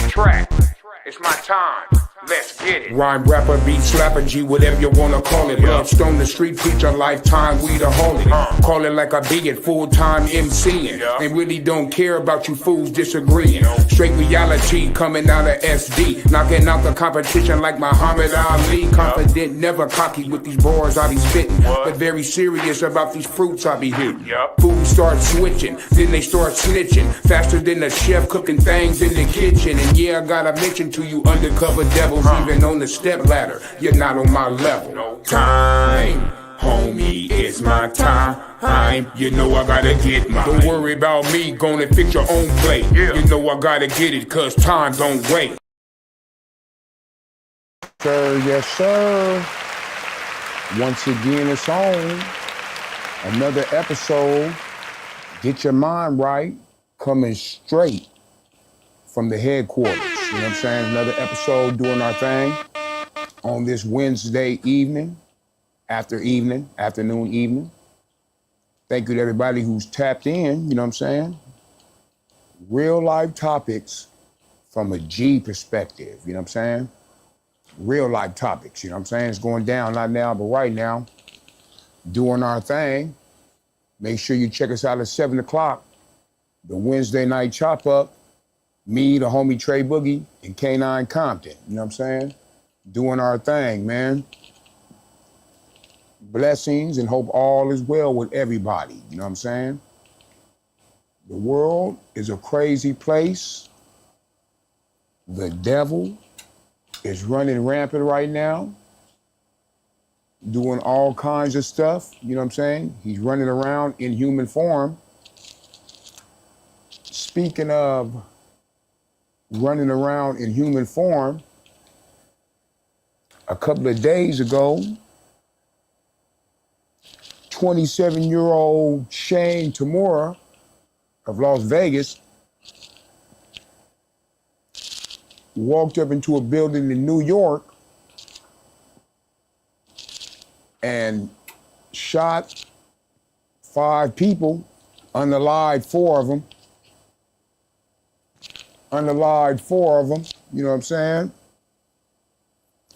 track. It's my time. Let's get it. Rhyme rapper, beat slapper, G, whatever you wanna call it. Bloodstone, the street preacher, lifetime, we the holy. Call it like I be it, full-time MCing. And really don't care about you fools disagreeing. Straight reality coming out of SD. Knocking out the competition like Muhammad Ali. Confident, never cocky with these bars I be spitting. But very serious about these fruits I be hitting. Fools start switching, then they start snitching. Faster than the chef cooking things in the kitchen. And yeah, I gotta mention to you undercover devils, even on the step ladder, you're not on my level. Time, homie, it's my time. You know I gotta get mine. Don't worry about me, gonna fix your own plate. You know I gotta get it, cause time don't wait. Sir, yes sir. Once again, it's on. Another episode. Get your mind right. Coming straight from the headquarters. You know what I'm saying? Another episode doing our thing on this Wednesday evening, afternoon, evening. Thank you to everybody who's tapped in, you know what I'm saying? Real life topics from a G perspective, you know what I'm saying? Real life topics, you know what I'm saying? It's going down, not now, but right now, doing our thing. Make sure you check us out at 7 o'clock, the Wednesday night chop up. Me, the homie Trey Boogie, and K9 Compton, you know what I'm saying? Doing our thing, man. Blessings and hope all is well with everybody, you know what I'm saying? The world is a crazy place. The devil is running rampant right now, doing all kinds of stuff, you know what I'm saying? He's running around in human form. Speaking of running around in human form, a couple of days ago, 27-year-old Shane Tamura of Las Vegas walked up into a building in New York and shot 5 people, unalived 4 of them. Unalived 4 of them, you know what I'm saying?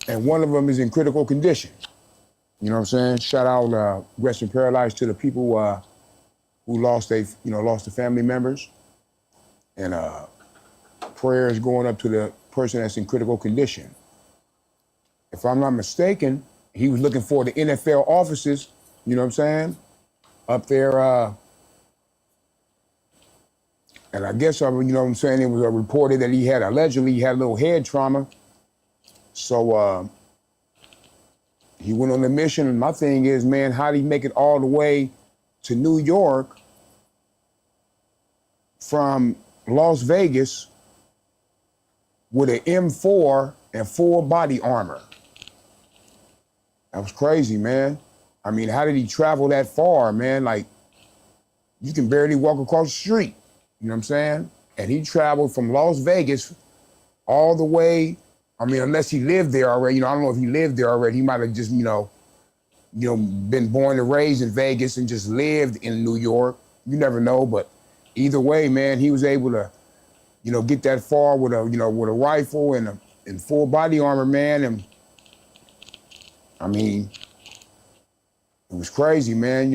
And 1 of them is in critical condition. You know what I'm saying? Shout out, rest in paradise to the people who lost the family members. And prayers going up to the person that's in critical condition. If I'm not mistaken, he was looking for the NFL offices, you know what I'm saying? Up there, and I guess, you know what I'm saying, it was reported that he had a little head trauma. So he went on a mission, and my thing is, man, how did he make it all the way to New York from Las Vegas with an M4 and full body armor? That was crazy, man. I mean, how did he travel that far, man? Like, you can barely walk across the street. You know what I'm saying? And he traveled from Las Vegas all the way, I mean, unless he lived there already. You know, I don't know if he lived there already. He might have just, been born and raised in Vegas and just lived in New York. You never know, but either way, man, he was able to, get that far with a rifle and full body armor, man. And I mean, it was crazy, man,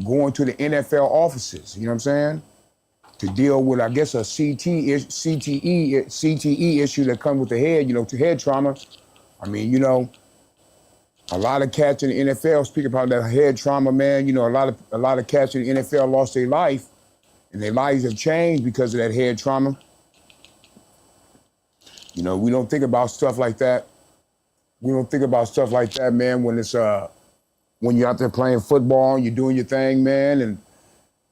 going to the NFL offices, you know what I'm saying? To deal with, I guess, a CTE issue that comes with the head, to head trauma. I mean, a lot of cats in the NFL speak about that head trauma, man. A lot of cats in the NFL lost their life, and their lives have changed because of that head trauma. We don't think about stuff like that. We don't think about stuff like that, man, when it's when you're out there playing football and you're doing your thing, man, and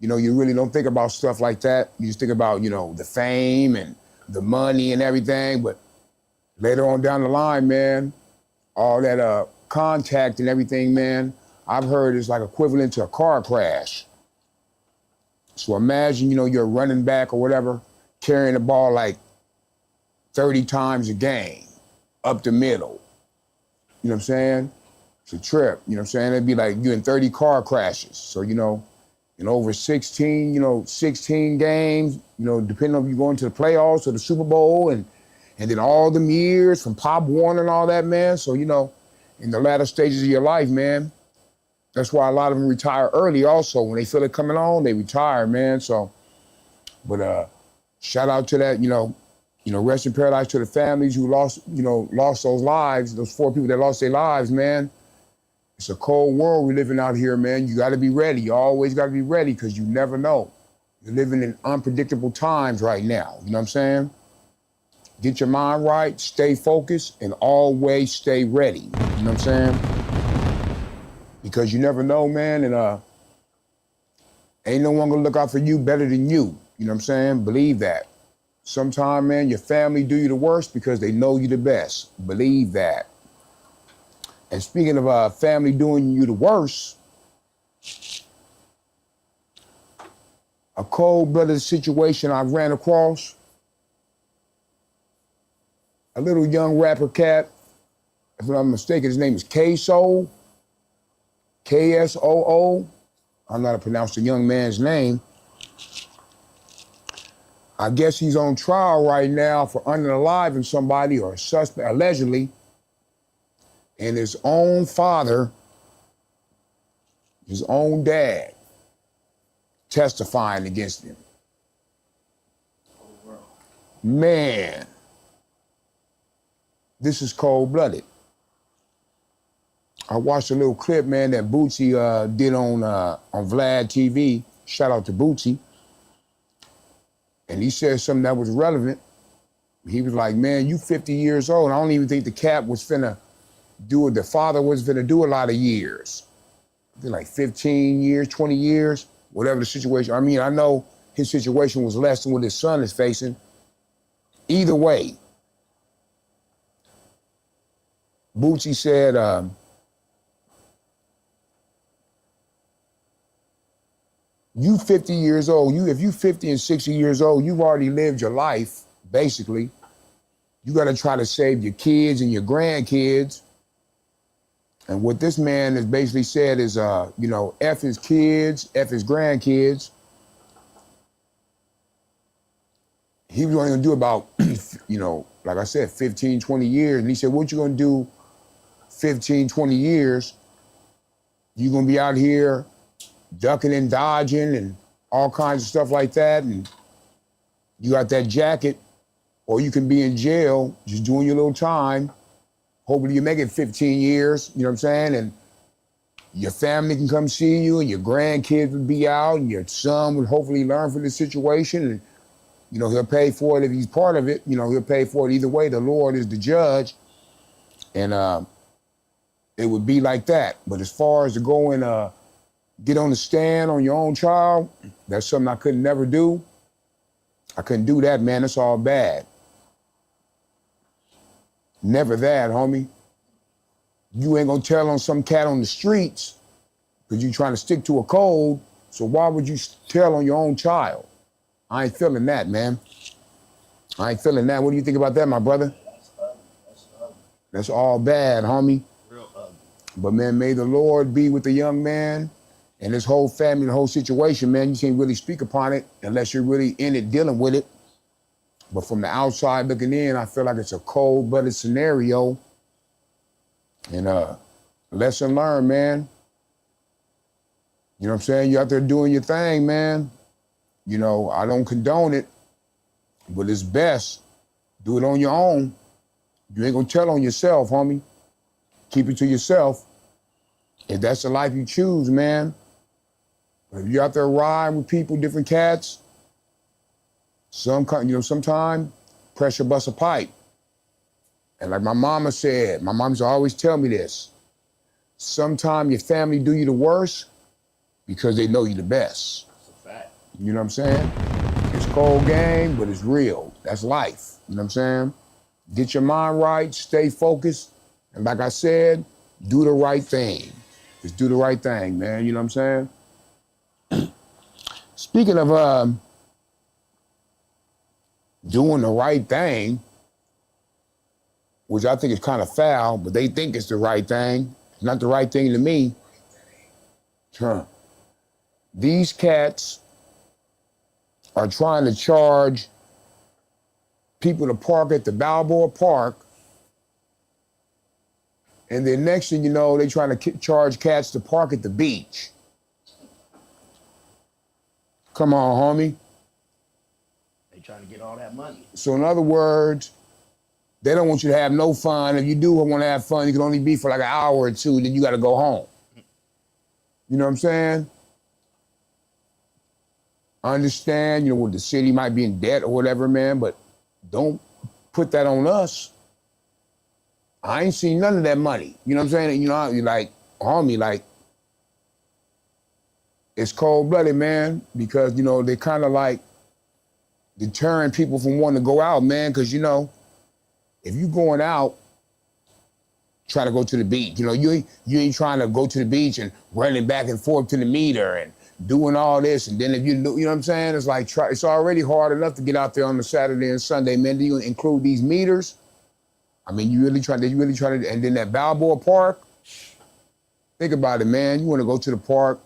you really don't think about stuff like that. You just think about, the fame and the money and everything. But later on down the line, man, all that contact and everything, man, I've heard is like equivalent to a car crash. So imagine, you're a running back or whatever, carrying the ball like 30 times a game, up the middle. You know what I'm saying? It's a trip, you know what I'm saying? It'd be like you're in 30 car crashes. So, in over 16 games, depending on if you're going to the playoffs or the Super Bowl, and then all them years from Pop Warner and all that, man. So, in the latter stages of your life, man, that's why a lot of them retire early also. When they feel it coming on, they retire, man. So, but shout out to that, rest in paradise to the families who lost those lives, those 4 people that lost their lives, man. It's a cold world we're living out here, man. You got to be ready. You always got to be ready because you never know. You're living in unpredictable times right now. You know what I'm saying? Get your mind right, stay focused, and always stay ready. You know what I'm saying? Because you never know, man, and ain't no one gonna look out for you better than you. You know what I'm saying? Believe that. Sometimes, man, your family do you the worst because they know you the best. Believe that. And speaking of family doing you the worst, a cold-blooded situation I ran across. A little young rapper cat, if I'm not mistaken, his name is K-Soul, K-S-O-O. I'm not gonna pronounce the young man's name. I guess he's on trial right now for unaliving somebody or a suspect, allegedly. And his own father, his own dad, testifying against him. Man, this is cold-blooded. I watched a little clip, man, that Bootsy did on Vlad TV. Shout out to Bootsy. And he said something that was relevant. He was like, man, you 50 years old. I don't even think the cat was finna do it. The father was finna do a lot of years. I think like 15 years, 20 years, whatever the situation. I mean, I know his situation was less than what his son is facing. Either way, Bootsy said, you 50 years old, if you 50 and 60 years old, you've already lived your life, basically. You gotta try to save your kids and your grandkids. And what this man has basically said is, F his kids, F his grandkids. He was only gonna do about, like I said, 15, 20 years. And he said, what you gonna do 15, 20 years? You're gonna be out here ducking and dodging and all kinds of stuff like that. And you got that jacket, or you can be in jail just doing your little time. Hopefully you make it 15 years, you know what I'm saying? And your family can come see you and your grandkids would be out and your son would hopefully learn from the situation. And, he'll pay for it if he's part of it. He'll pay for it either way. The Lord is the judge. And it would be like that. But as far as to go and get on the stand on your own child, that's something I could never do. I couldn't do that, man. That's all bad. Never that, homie. You ain't gonna tell on some cat on the streets because you trying to stick to a code. So why would you tell on your own child? I ain't feeling that, man. I ain't feeling that. What do you think about that, my brother? That's all bad, homie. Real ugly. But man, may the Lord be with the young man and his whole family, the whole situation, man. You can't really speak upon it unless you're really in it, dealing with it. But from the outside looking in, I feel like it's a cold-blooded scenario. And lesson learned, man. You know what I'm saying? You're out there doing your thing, man. I don't condone it, but it's best. Do it on your own. You ain't gonna tell on yourself, homie. Keep it to yourself. If that's the life you choose, man. But if you're out there riding with people, different cats, sometime pressure bust a pipe. And like my mama said, my mom used to always tell me this. Sometimes your family do you the worst because they know you the best. That's a fact. You know what I'm saying? It's cold game, but it's real. That's life. You know what I'm saying? Get your mind right, stay focused. And like I said, do the right thing. Just do the right thing, man. You know what I'm saying? Speaking of doing the right thing, which I think is kind of foul, but they think it's the right thing. It's not the right thing to me. Huh. These cats are trying to charge people to park at the Balboa Park, and then next thing you know, they trying to charge cats to park at the beach. Come on, homie. They trying to get all that money. So in other words, they don't want you to have no fun. If you do want to have fun, you can only be for like an hour or two, then you got to go home. You know what I'm saying? I understand, you know, the city might be in debt or whatever, man, but don't put that on us. I ain't seen none of that money. You know what I'm saying? You know, you're like, homie, like, it's cold-blooded, man, because, you know, they kind of like deterring people from wanting to go out, man, because, you know, if you going out, trying to go to the beach, you know, you ain't trying to go to the beach and running back and forth to the meter and doing all this, and then if you know what I'm saying, it's like, it's already hard enough to get out there on the Saturday and Sunday, man. Do you include these meters? I mean, you really try to, and then that Balboa Park, think about it, man. You want to go to the park,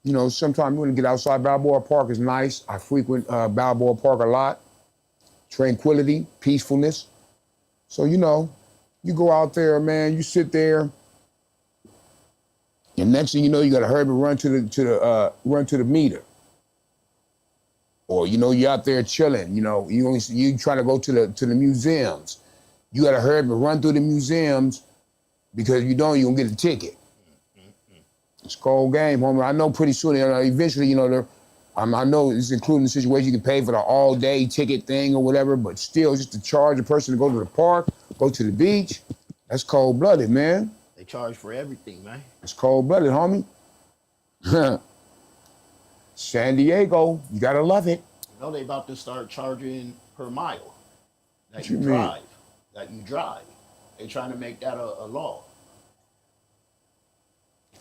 you know, sometimes you want to get outside. Balboa Park is nice. I frequent Balboa Park a lot. Tranquility, peacefulness. So, you know, you go out there, man, you sit there, and next thing you know, you got to hurry and run to the meter. Or, you know, you're out there chilling, you know, you trying to go to the museums. You got to hurry and run through the museums because you don't, you're going to get a ticket. It's a cold game, homie. I know pretty soon, eventually, you know, I know it's including the situation you can pay for the all-day ticket thing or whatever, but still, just to charge a person to go to the park, go to the beach, that's cold-blooded, man. They charge for everything, man. It's cold-blooded, homie. San Diego, you gotta love it. You know they about to start charging per mile that What you you drive. mean? That you drive. They trying to make that a law.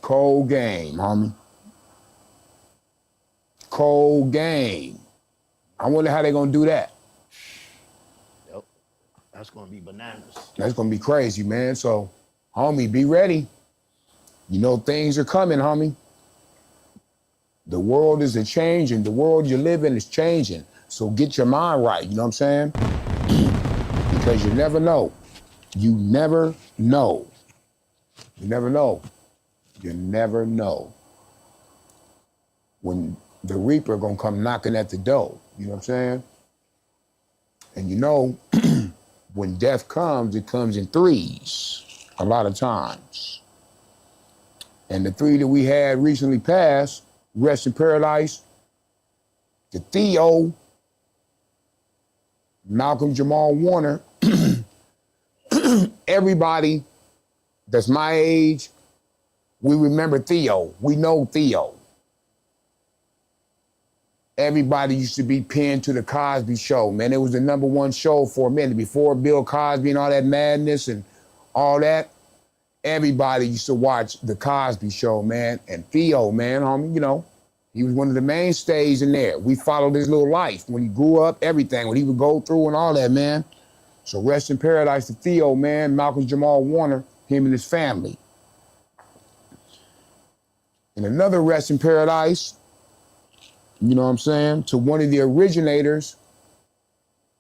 Cold game, homie. Cold game. I wonder how they gonna do that. Yep. That's gonna be bananas. That's gonna be crazy, man. So, homie, be ready. You know things are coming, homie. The world is changing. The world you live in is changing. So get your mind right, you know what I'm saying? Because you never know. You never know. You never know. You never know when the Reaper gonna come knocking at the door. You know what I'm saying? And you know, when death comes, it comes in threes a lot of times. And the three that we had recently passed, rest in paradise, the Theo, Malcolm Jamal Warner, everybody that's my age, we remember Theo. We know Theo. Everybody used to be pinned to the Cosby Show, man. It was the #1 show for a minute. Before Bill Cosby and all that madness and all that, everybody used to watch the Cosby Show, man. And Theo, man, homie, you know, he was one of the mainstays in there. We followed his little life when he grew up, everything, what he would go through and all that, man. So rest in paradise to Theo, man, Malcolm Jamal Warner, him and his family. And another rest in paradise, you know what I'm saying, to one of the originators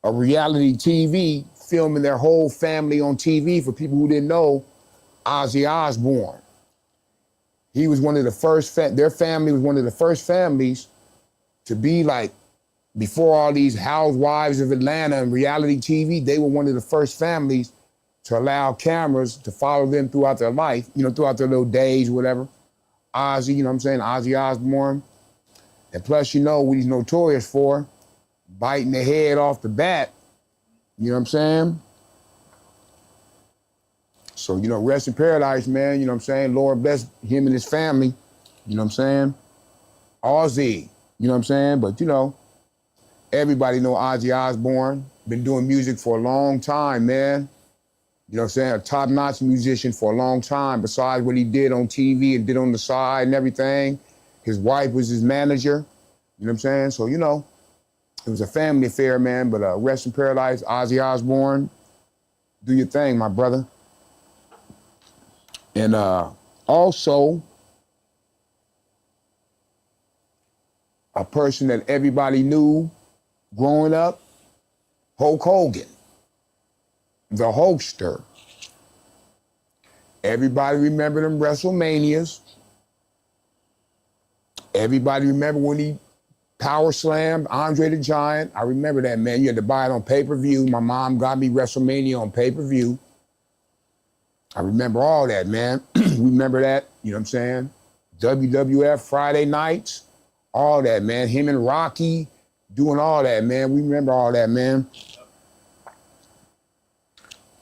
of reality TV, filming their whole family on TV. For people who didn't know, Ozzy Osbourne. He was one of the first, their family was one of the first families to be like, before all these housewives of Atlanta and reality TV, they were one of the first families to allow cameras to follow them throughout their life, you know, throughout their little days, whatever. Ozzy, you know what I'm saying, Ozzy Osbourne. And plus, you know what he's notorious for, biting the head off the bat, you know what I'm saying? So, you know, rest in paradise, man, you know what I'm saying? Lord bless him and his family, you know what I'm saying? Ozzy, you know what I'm saying? But, you know, everybody know Ozzy Osbourne, been doing music for a long time, man. You know what I'm saying? A top-notch musician for a long time, besides what he did on TV and did on the side and everything. His wife was his manager, you know what I'm saying? So, you know, it was a family affair, man, but rest in paradise, Ozzy Osbourne. Do your thing, my brother. And also, a person that everybody knew growing up, Hulk Hogan, the Hulkster. Everybody remember them WrestleManias. Everybody remember when he power slammed Andre the Giant. I remember that, man. You had to buy it on pay-per-view. My mom got me WrestleMania on pay-per-view. I remember all that, man. Remember that, you know what I'm saying? WWF Friday nights, all that, man. Him and Rocky doing all that, man. We remember all that, man.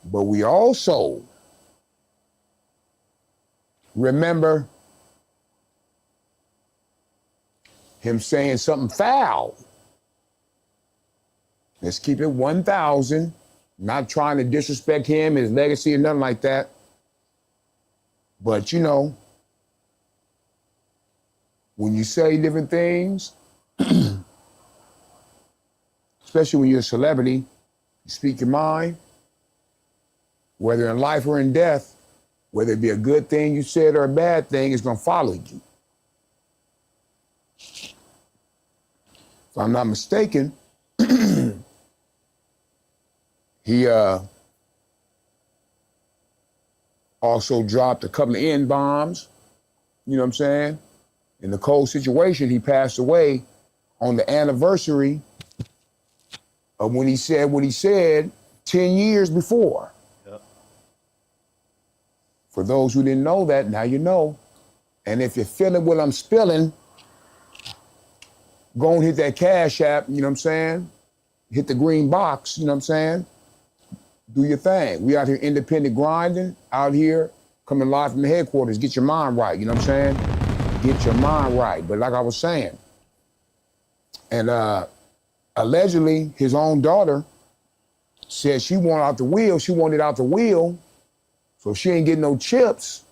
But we also remember him saying something foul. Let's keep it 1,000. Not trying to disrespect him, his legacy, or nothing like that. But, you know, when you say different things, especially when you're a celebrity, you speak your mind, whether in life or in death, whether it be a good thing you said or a bad thing, it's gonna follow you. If I'm not mistaken, he also dropped a couple of N-bombs, you know what I'm saying? In the cold situation, he passed away on the anniversary of when he said what he said 10 years before. Yep. For those who didn't know that, now you know. And if you're feeling what I'm spilling, go and hit that Cash App, you know what I'm saying? Hit the green box, you know what I'm saying? Do your thing. We out here independent grinding, out here coming live from the headquarters. Get your mind right, you know what I'm saying? Get your mind right. But like I was saying, and allegedly his own daughter said she wanted out the wheel. She wanted out the wheel, so she ain't getting no chips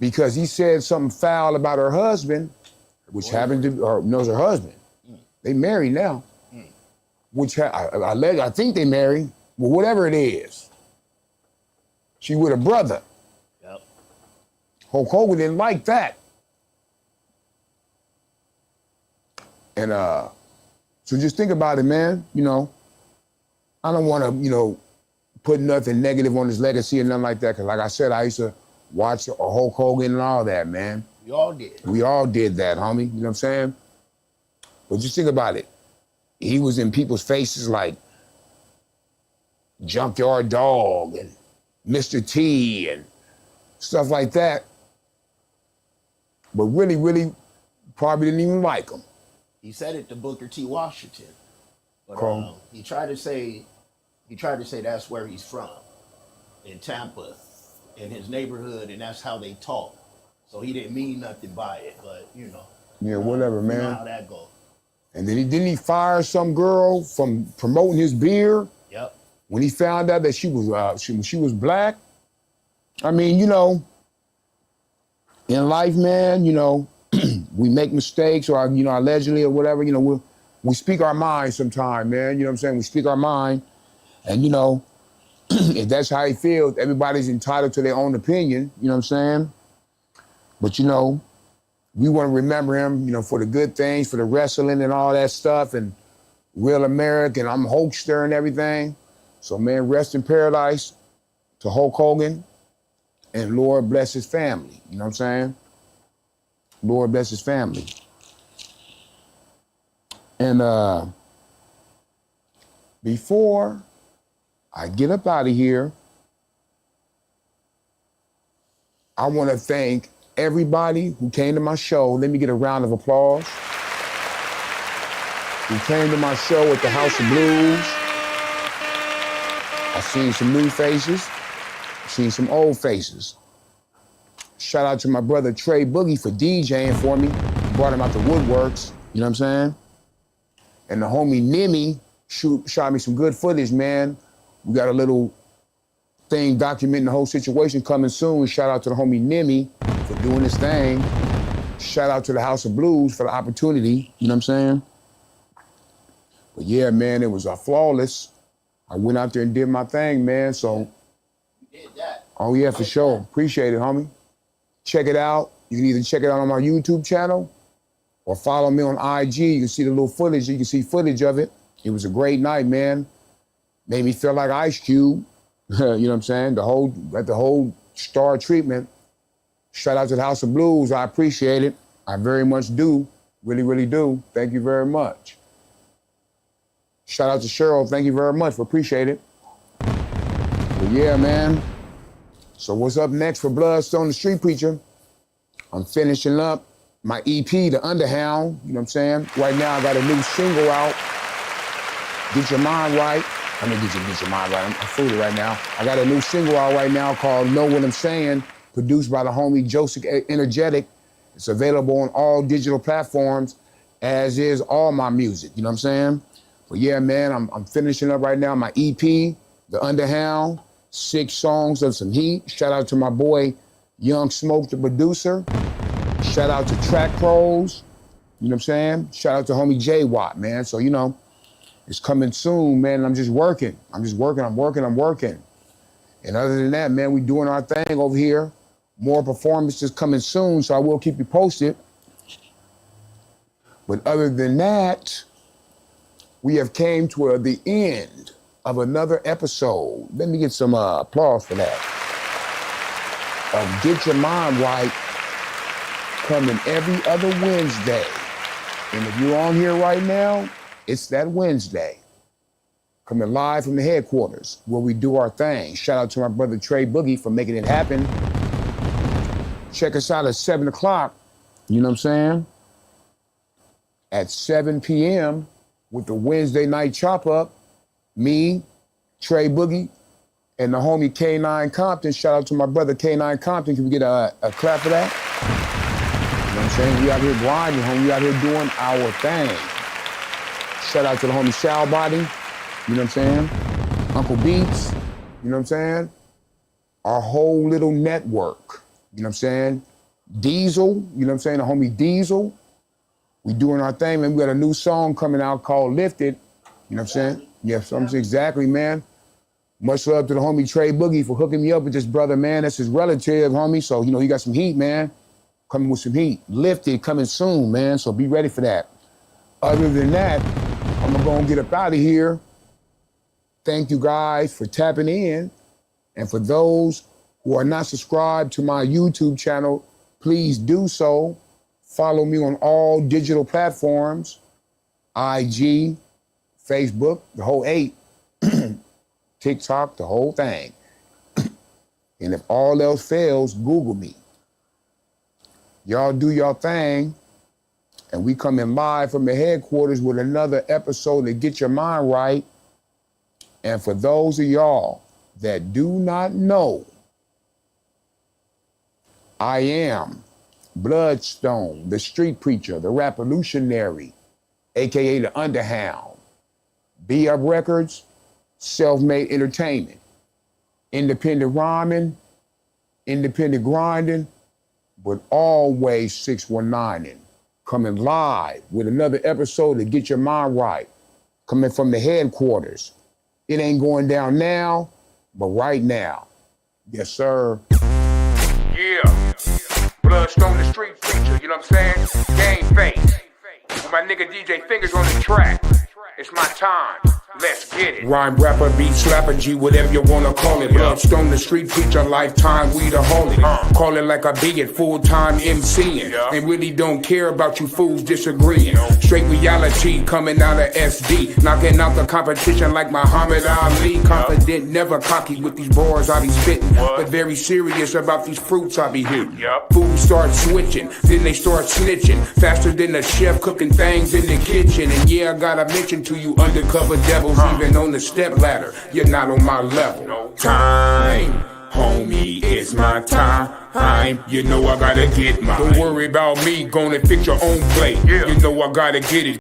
because he said something foul about her husband, which happened to, or knows her husband. They married now, which I think they married. Well, whatever it is, she with her brother. Yep. Hulk Hogan didn't like that. And so just think about it, man. You know, I don't want to, you know, put nothing negative on his legacy or nothing like that. Cause like I said, I used to watch Hulk Hogan and all that, man. We all did. We all did that, homie. You know what I'm saying? But just think about it. He was in people's faces like Junkyard Dog and Mr. T and stuff like that. But really, really probably didn't even like him. He said it to Booker T. Washington. But Cool. he tried to say that's where he's from, in Tampa, in his neighborhood, and that's how they talk. So he didn't mean nothing by it, but you know. Yeah, whatever, man. You know how that goes. And then didn't he fire some girl from promoting his beer? Yep. When he found out that she was black. I mean, you know, in life, man, you know, we make mistakes or, you know, allegedly or whatever, you know, we speak our mind sometime, man. You know what I'm saying? We speak our mind. And, you know, if that's how he feels, everybody's entitled to their own opinion. You know what I'm saying? But, you know, we want to remember him, you know, for the good things, for the wrestling and all that stuff and real American. I'm Hulkster and everything. So, man, rest in paradise to Hulk Hogan and Lord bless his family. You know what I'm saying? Lord bless his family. And before I get up out of here, I want to thank everybody who came to my show. Let me get a round of applause. Who came to my show at the House of Blues. I've seen some new faces, seen some old faces. Shout out to my brother Trey Boogie for DJing for me. Brought him out the woodworks, you know what I'm saying? And the homie Nimmy shot me some good footage, man. We got a little thing documenting the whole situation coming soon. Shout out to the homie Nimmy for doing this thing. Shout out to the House of Blues for the opportunity, you know what I'm saying? But yeah, man, it was flawless. I went out there and did my thing, man, so. You did that. Oh yeah, for sure. Appreciate it, homie. Check it out. You can either check it out on my YouTube channel or follow me on IG. You can see the little footage. You can see footage of it. It was a great night, man. Made me feel like Ice Cube. You know what I'm saying? The whole star treatment. Shout out to the House of Blues. I appreciate it. I very much do. Really, really do. Thank you very much. Shout out to Cheryl. Thank you very much. Appreciate it. But yeah, man. So what's up next for Bloodstone, the Street Preacher? I'm finishing up my EP, The Underhound. You know what I'm saying? Right now, I got a new single out. Get Your Mind Right. I mean, get your mind right. I'm fooled right now. I got a new single out right now called Know What I'm Saying, produced by the homie Joseph Energetic. It's available on all digital platforms, as is all my music. You know what I'm saying? But yeah, man, I'm finishing up right now my EP, The Underhound, 6 songs of some heat. Shout out to my boy, Young Smoke, the producer. Shout out to Track Pros. You know what I'm saying? Shout out to homie J Watt, man. So, you know, it's coming soon, man. I'm just working. I'm working. And other than that, man, we doing our thing over here. More performances coming soon, so I will keep you posted. But other than that, we have came to the end of another episode. Let me get some applause for that. Of Get Your Mind Right, coming every other Wednesday. And if you're on here right now, it's that Wednesday. Coming live from the headquarters where we do our thing. Shout out to my brother Trey Boogie for making it happen. Check us out at 7 o'clock, you know what I'm saying? At 7 p.m. with the Wednesday night chop up. Me, Trey Boogie, and the homie K9 Compton. Shout out to my brother K9 Compton. Can we get a clap for that? You know what I'm saying? We out here grinding, homie. We out here doing our thing. Shout out to the homie Shao Body. You know what I'm saying? Uncle Beats. You know what I'm saying? Our whole little network. You know what I'm saying? Diesel. You know what I'm saying? The homie Diesel. We doing our thing, man. We got a new song coming out called Lifted. You know what I'm saying? Yeah, something exactly, man. Much love to the homie Trey Boogie for hooking me up with this brother, man. That's his relative, homie. So, you know, he got some heat, man. Coming with some heat. Lifted, coming soon, man. So be ready for that. Other than that, I'm gonna get up out of here. Thank you guys for tapping in. And for those who are not subscribed to my YouTube channel, please do so. Follow me on all digital platforms, IG, Facebook, the whole 8, TikTok, the whole thing. And if all else fails, Google me. Y'all do your thing, and we coming live from the headquarters with another episode to Get Your Mind Right. And for those of y'all that do not know, I am Bloodstone, the Street Preacher, the Rapolutionary, AKA the Underhound. Be Up Records, Self-Made Entertainment, independent rhyming, independent grinding, but always 619ing. Coming live with another episode to Get Your Mind Right. Coming from the headquarters. It ain't going down now, but right now. Yes, sir. Yeah. Bloodstone, the Street Preacher, you know what I'm saying? Game face. With my nigga DJ Fingers on the track. It's my time. Let's get it. Rhyme rapper, beat slapper, G, whatever you wanna call it. Bloodstone, the Street Preacher, lifetime, we the holy. Call it like I be it, full-time MCing. And really don't care about you fools disagreeing. Straight reality coming out of SD. Knocking out the competition like Muhammad Ali. Confident, never cocky with these bars I be spitting. But very serious about these fruits I be hitting. Fools start switching, then they start snitching. Faster than a chef cooking things in the kitchen. And yeah, I gotta mention to you undercover devils, even on the step ladder, you're not on my level. Time, homie, it's my time. You know I gotta get mine. Don't worry about me, gonna fix your own plate. You know I gotta get it.